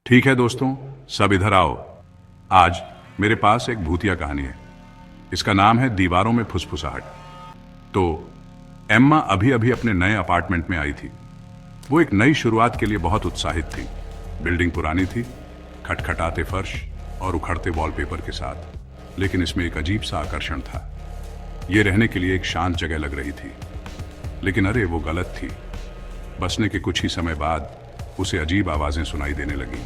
ठीक है दोस्तों, सब इधर आओ। आज मेरे पास एक भूतिया कहानी है। इसका नाम है दीवारों में फुसफुसाहट। तो एम्मा अभी अभी अपने नए अपार्टमेंट में आई थी। वो एक नई शुरुआत के लिए बहुत उत्साहित थी। बिल्डिंग पुरानी थी, खटखटाते फर्श और उखड़ते वॉलपेपर के साथ, लेकिन इसमें एक अजीब सा आकर्षण था। ये रहने के लिए एक शांत जगह लग रही थी, लेकिन अरे वो गलत थी। बसने के कुछ ही समय बाद उसे अजीब आवाजें सुनाई देने लगी।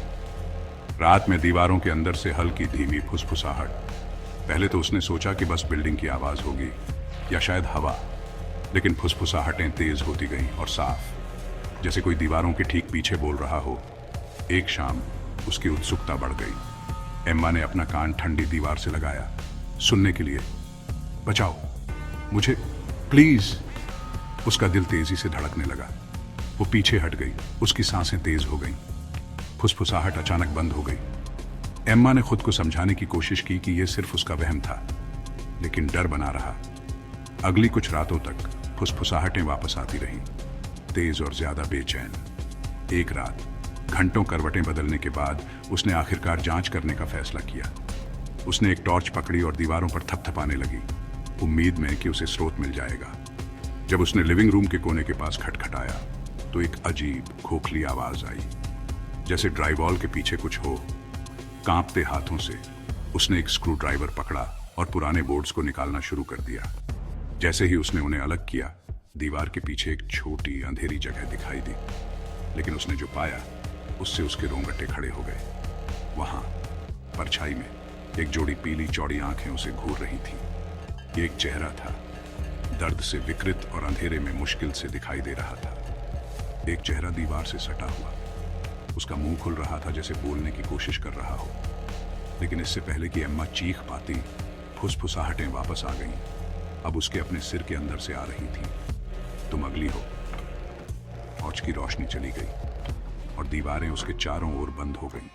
रात में दीवारों के अंदर से हल्की धीमी फुसफुसाहट। पहले तो उसने सोचा कि बस बिल्डिंग की आवाज होगी या शायद हवा, लेकिन फुसफुसाहटें तेज होती गईं और साफ, जैसे कोई दीवारों के ठीक पीछे बोल रहा हो। एक शाम उसकी उत्सुकता बढ़ गई। एम्मा ने अपना कान ठंडी दीवार से लगाया, सुनने के लिए। बचाओ मुझे प्लीज। उसका दिल तेजी से धड़कने लगा। वो पीछे हट गई, उसकी सांसें तेज हो गईं। फुसफुसाहट अचानक बंद हो गई। एम्मा ने खुद को समझाने की कोशिश की कि यह सिर्फ उसका वहम था, लेकिन डर बना रहा। अगली कुछ रातों तक फुसफुसाहटें वापस आती रहीं, तेज और ज्यादा बेचैन। एक रात घंटों करवटें बदलने के बाद उसने आखिरकार जांच करने का फैसला किया। उसने एक टॉर्च पकड़ी और दीवारों पर थपथपाने लगी, उम्मीद में कि उसे स्रोत मिल जाएगा। जब उसने लिविंग रूम के कोने के पास खटखटाया तो एक अजीब खोखली आवाज आई, जैसे ड्राइवॉल के पीछे कुछ हो। कांपते हाथों से उसने एक स्क्रू ड्राइवर पकड़ा और पुराने बोर्ड्स को निकालना शुरू कर दिया। जैसे ही उसने उन्हें अलग किया, दीवार के पीछे एक छोटी अंधेरी जगह दिखाई दी। लेकिन उसने जो पाया उससे उसके रोंगटे खड़े हो गए। वहां परछाई में एक जोड़ी पीली चौड़ी आंखें उसे घूर रही थी। एक चेहरा था, दर्द से विकृत और अंधेरे में मुश्किल से दिखाई दे रहा था। एक चेहरा दीवार से सटा हुआ, उसका मुंह खुल रहा था जैसे बोलने की कोशिश कर रहा हो। लेकिन इससे पहले कि एम्मा चीख पाती, फुसफुसाहटें वापस आ गईं। अब उसके अपने सिर के अंदर से आ रही थी। तुम अगली हो। टॉर्च की रोशनी चली गई और दीवारें उसके चारों ओर बंद हो गईं।